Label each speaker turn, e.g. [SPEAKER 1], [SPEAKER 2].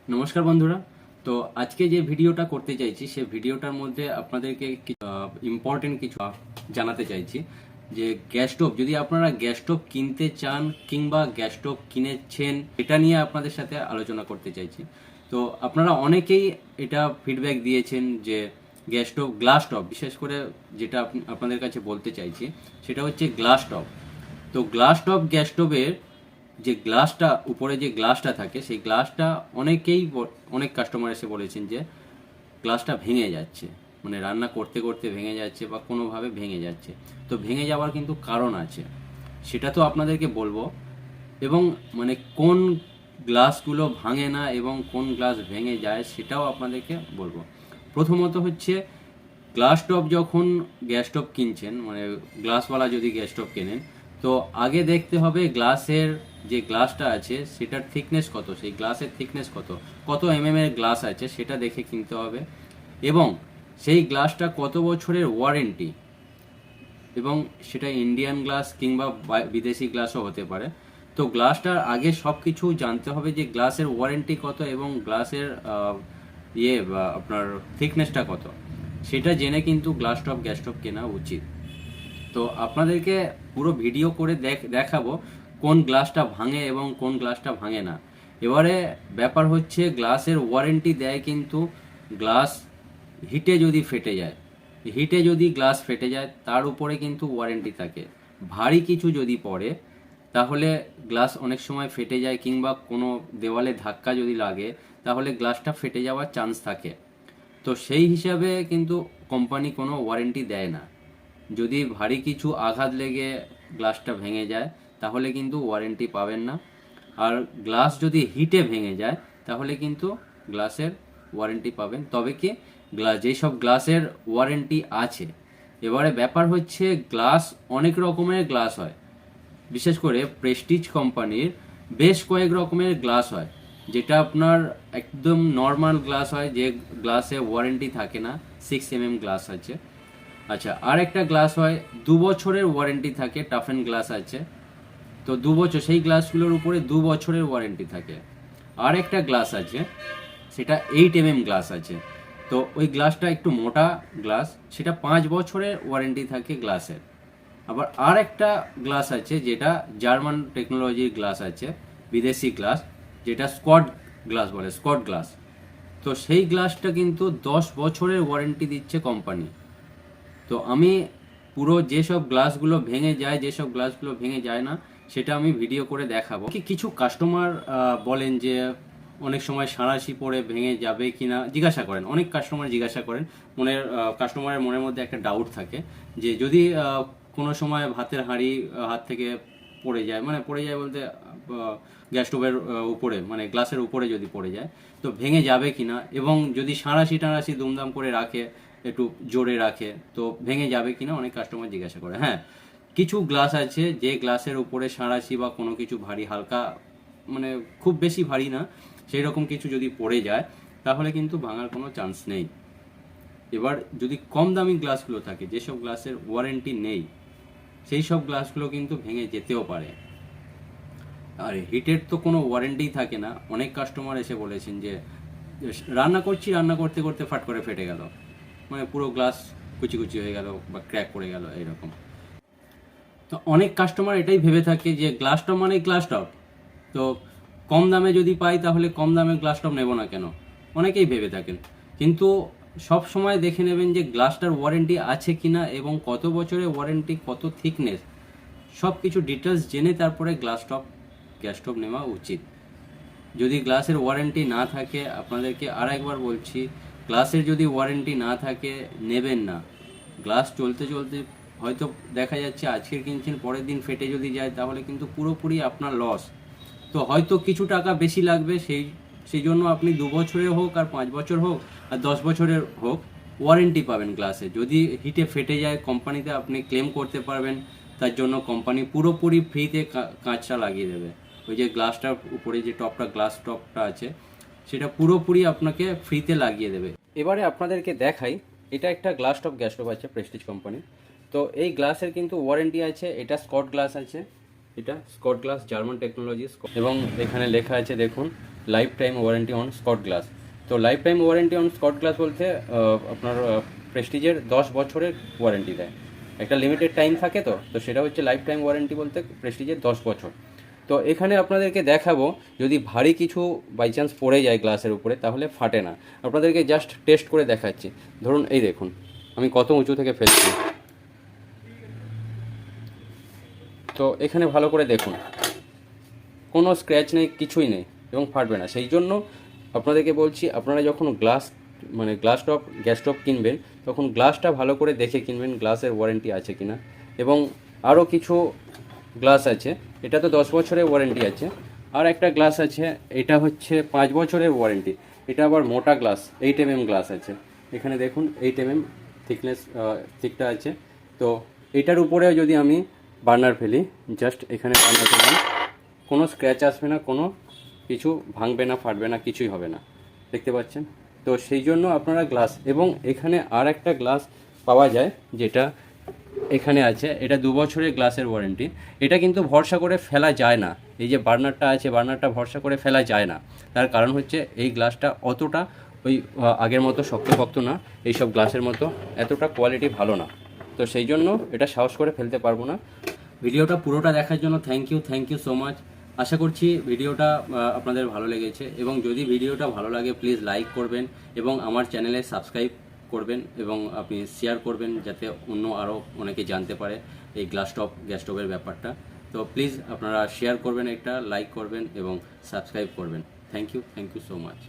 [SPEAKER 1] নমস্কার বন্ধুরা। তো আজকে যে ভিডিওটা করতে চাইছি সে ভিডিওটার মধ্যে আপনাদেরকে ইম্পর্টেন্ট কিছু জানাতে চাইছি যে গ্যাস স্টোভ, যদি আপনারা গ্যাস স্টোভ কিনতে চান কিংবা গ্যাস স্টোভ কিনেছেন, এটা নিয়ে আপনাদের সাথে আলোচনা করতে চাইছি। তো আপনারা অনেকেই এটা ফিডব্যাক দিয়েছেন যে গ্যাস স্টোভ, গ্লাস টপ, বিশেষ করে যেটা আপনাদের কাছে বলতে চাইছি সেটা হচ্ছে গ্লাস টপ। তো গ্লাস টপ গ্যাস স্টোভের যে গ্লাসটা, উপরে যে গ্লাসটা থাকে সেই গ্লাসটা অনেক কাস্টমার এসে বলেছেন যে গ্লাসটা ভেঙে যাচ্ছে, মানে রান্না করতে করতে ভেঙে যাচ্ছে বা কোনোভাবে ভেঙে যাচ্ছে। তো ভেঙে যাওয়ার কিন্তু কারণ আছে, সেটা তো আপনাদেরকে বলবো, এবং মানে কোন গ্লাসগুলো ভাঙে না এবং কোন গ্লাস ভেঙে যায় সেটাও আপনাদেরকে বলবো। প্রথমত হচ্ছে গ্লাস টপ, যখন গ্যাস স্টোভ কিনছেন, মানে গ্লাসওয়ালা যদি গ্যাস স্টোভ কেনেন, তো আগে দেখতে হবে গ্লাসের যে গ্লাসটা আছে সেটার থিকনেস কত, সেই গ্লাসের থিকনেস কত, কত এর গ্লাস আছে সেটা দেখে কিনতে হবে, এবং সেই গ্লাসটা কত বছরের ওয়ারেন্টি, এবং সেটা ইন্ডিয়ান গ্লাস কিংবা বিদেশি গ্লাসও হতে পারে। তো গ্লাসটার আগে সব কিছু জানতে হবে যে গ্লাসের ওয়ারেন্টি কত এবং গ্লাসের আপনার থিকনেসটা কত, সেটা জেনে কিন্তু গ্লাস টপ গ্যাস টপ কেনা উচিত। তো আপনাদেরকে পুরো ভিডিও করে দেখাবো কোন গ্লাসটা ভাঙে এবং কোন গ্লাসটা ভাঙে না। এবারে ব্যাপার হচ্ছে গ্লাসের ওয়ারেন্টি দেয় কিন্তু গ্লাস হিটে যদি ফেটে যায়, হিটে যদি গ্লাস ফেটে যায় তার উপরে কিন্তু ওয়ারেন্টি থাকে। ভারী কিছু যদি পড়ে তাহলে গ্লাস অনেক সময় ফেটে যায়, কিংবা কোনো দেওয়ালে ধাক্কা যদি লাগে তাহলে গ্লাসটা ফেটে যাওয়ার চান্স থাকে। তো সেই হিসাবে কিন্তু কোম্পানি কোনো ওয়ারেন্টি দেয় না। যদি ভারী কিছু আঘাত লেগে গ্লাসটা ভেঙে যায় তাহলে কিন্তু ওয়ারেন্টি পাবেন না, আর গ্লাস যদি হিটে ভেঙে যায় তাহলে কিন্তু গ্লাসের ওয়ারেন্টি পাবেন। তবে কি যেসব গ্লাসের ওয়ারেন্টি আছে, এবারে ব্যাপার হচ্ছে গ্লাস অনেক রকমের গ্লাস হয়, বিশেষ করে প্রেস্টিজ কোম্পানির বেশ কয়েক রকমের গ্লাস হয়, যেটা আপনার একদম নর্মাল গ্লাস হয়, যে গ্লাসে ওয়ারেন্টি থাকে না, 6 গ্লাস আছে। আচ্ছা, আর একটা গ্লাস হয় 2 বছরের ওয়ারেন্টি থাকে, টাফেন গ্লাস আছে। তো 2 বছর, সেই গ্লাসগুলোর উপরে 2 বছরের ওয়ারেন্টি থাকে। আর একটা গ্লাস আছে সেটা 8 গ্লাস আছে। তো ওই গ্লাসটা একটু মোটা গ্লাস, সেটা 5 বছরের ওয়ারেন্টি থাকে গ্লাসের। আবার আর একটা গ্লাস আছে যেটা জার্মান টেকনোলজির গ্লাস আছে, বিদেশি গ্লাস, যেটা স্কট গ্লাস বলে, স্কট গ্লাস। তো সেই গ্লাসটা কিন্তু 10 বছরের ওয়ারেন্টি দিচ্ছে কোম্পানি। তো আমি পুরো যেসব গ্লাসগুলো ভেঙে যায়, যেসব গ্লাসগুলো ভেঙে যায় না, সেটা আমি ভিডিও করে দেখাবো। কিছু কাস্টমার বলেন যে অনেক সময় সাঁড়াশি পড়ে ভেঙে যাবে কিনা জিজ্ঞাসা করেন, অনেক কাস্টমার জিজ্ঞাসা করেন। কাস্টমারের মনের মধ্যে একটা ডাউট থাকে যে যদি কোনো সময় ভাতের হাঁড়ি হাত থেকে পড়ে যায়, মানে পড়ে যায় বলতে গ্যাস স্টোভের উপরে, মানে গ্লাসের উপরে যদি পড়ে যায় তো ভেঙে যাবে কিনা, এবং যদি সাঁড়াশি টাড়াশি দুমদাম করে রাখে, একটু জোরে রাখে, তো ভেঙে যাবে কিনা অনেক কাস্টমার জিজ্ঞাসা করে। হ্যাঁ, কিছু গ্লাস আছে যে গ্লাসের উপরে সাঁড়াশি বা কোনো কিছু ভারী, হালকা, মানে খুব বেশি ভারী না, সেই রকম কিছু যদি পড়ে যায় তাহলে কিন্তু ভাঙার কোনো চান্স নেই। এবার যদি কম দামি গ্লাসগুলো থাকে, যেসব গ্লাসের ওয়ারেন্টি নেই, সেই সব গ্লাসগুলো কিন্তু ভেঙে যেতেও পারে। আর হিটের তো কোনো ওয়ারেন্টি থাকে না। অনেক কাস্টমার এসে বলেছেন যে রান্না করছি, রান্না করতে করতে ফাট করে ফেটে গেল, মানে পুরো গ্লাস কুচি কুচি হয়ে গেল বা ক্র্যাক পড়ে গেল এরকম। তো অনেক কাস্টমার এটাই ভেবে থাকে যে গ্লাস টপ মানে গ্লাস টপ, তো কম দামে যদি পাই তাহলে কম দামে গ্লাস টপ নেবো না কেন, অনেকেই ভেবে থাকেন। কিন্তু সব সময় দেখে নেবেন যে গ্লাসটার ওয়ারেন্টি আছে কিনা এবং কত বছরের ওয়ারেন্টি, কত থিকনেস, সব কিছু ডিটেলস জেনে তারপরে গ্যাস স্টোভ নেওয়া উচিত। যদি গ্লাসের ওয়ারেন্টি না থাকে, আপনাদেরকে আর একবার বলছি, গ্লাসের যদি ওয়ারেন্টি না থাকে নেবেন না। গ্লাস চলতে চলতে হয়তো দেখা যাচ্ছে আজকের কিনছেন, পরের দিন ফেটে যদি যায় তাহলে কিন্তু পুরোপুরি আপনার লস। তো হয়তো কিছু টাকা বেশি লাগবে, সেই জন্য আপনি 2 বছরের হোক আর 5 বছর হোক আর 10 বছরের হোক ওয়ারেন্টি পাবেন গ্লাসে। যদি হিটে ফেটে যায় কোম্পানিতে আপনি ক্লেম করতে পারবেন, তার জন্য কোম্পানি পুরোপুরি ফ্রিতে কাঁচটা লাগিয়ে দেবে। ওই যে গ্লাসটার উপরে যে টপটা, গ্লাস টপটা আছে, সেটা পুরোপুরি আপনাকে ফ্রিতে লাগিয়ে দেবে। এবারে আপনাদেরকে দেখাই, এটা একটা গ্লাস টপ গ্যাস স্টোভ আছে প্রেস্টিজ কোম্পানি। তো এই গ্লাসের কিন্তু ওয়ারেন্টি আছে, এটা স্কট গ্লাস আছে, এটা স্কট গ্লাস জার্মান টেকনোলজি, এবং এখানে লেখা আছে দেখুন lifetime warranty on Schott glass. তো lifetime warranty on Schott glass বলতে আপনার প্রেস্টিজের 10 বছরের ওয়ারেন্টি দেয়। একটা লিমিটেড টাইম থাকে, তো সেটা হচ্ছে লাইফ টাইম ওয়ারেন্টি বলতে প্রেস্টিজের 10 বছর। তো এখানে আপনাদেরকে দেখাবো যদি ভারী কিছু বাই চান্স পড়ে যায় গ্লাসের উপরে তাহলে ফাটে না। আপনাদেরকে জাস্ট টেস্ট করে দেখাচ্ছি। ধরুন এই দেখুন আমি কত উঁচু থেকে ফেলছি। তো এখানে ভালো করে দেখুন কোনো স্ক্র্যাচ নেই, কিছুই নেই এবং ফাটবে না। সেই জন্য আপনাদেরকে বলছি আপনারা যখন গ্লাস টপ গ্যাস টপ কিনবেন তখন গ্লাসটা ভালো করে দেখে কিনবেন, গ্লাসের ওয়ারেন্টি আছে কিনা। এবং আরও কিছু গ্লাস আছে, এটা তো 10 বছরের ওয়ারেন্টি আছে। আর একটা গ্লাস আছে, এটা হচ্ছে 5 বছরের ওয়ারেন্টি। এটা আবার মোটা গ্লাস, 8 mm গ্লাস আছে। এখানে দেখুন 8 mm থিকটা আছে। তো এটার উপরেও যদি আমি বার্নার ফেলি, জাস্ট এখানে বার্নার ফেললাম, কোনো স্ক্র্যাচ আসবে না, কোনো কিছু ভাঙবে না, ফাটবে না, কিছুই হবে না, দেখতে পাচ্ছেন। তো সেই জন্য আপনারা গ্লাস, এবং এখানে আর একটা গ্লাস পাওয়া যায় যেটা এখানে আছে, এটা 2 বছরের গ্লাসের ওয়ারেন্টি। এটা কিন্তু ভরসা করে ফেলা যায় না, এই যে বার্নারটা আছে বার্নারটা ভরসা করে ফেলা যায় না। তার কারণ হচ্ছে এই গ্লাসটা অতটা ওই আগের মতো শক্ত না, এইসব গ্লাসের মতো এতটা কোয়ালিটি ভালো না। তো সেই জন্য এটা সাহস করে ফেলতে পারবো না। ভিডিওটা পুরোটা দেখার জন্য থ্যাংক ইউ সো মাচ। আশা করছি ভিডিওটা আপনাদের ভালো লেগেছে, এবং যদি ভিডিওটা ভালো লাগে প্লিজ লাইক করবেন এবং আমার চ্যানেলে সাবস্ক্রাইব করবেন, এবং আপনি শেয়ার করবেন যাতে অন্য আরও অনেকে জানতে পারে এই গ্যাস স্টোভের ব্যাপারটা। তো প্লিজ আপনারা শেয়ার করবেন, একটা লাইক করবেন এবং সাবস্ক্রাইব করবেন। Thank you so much.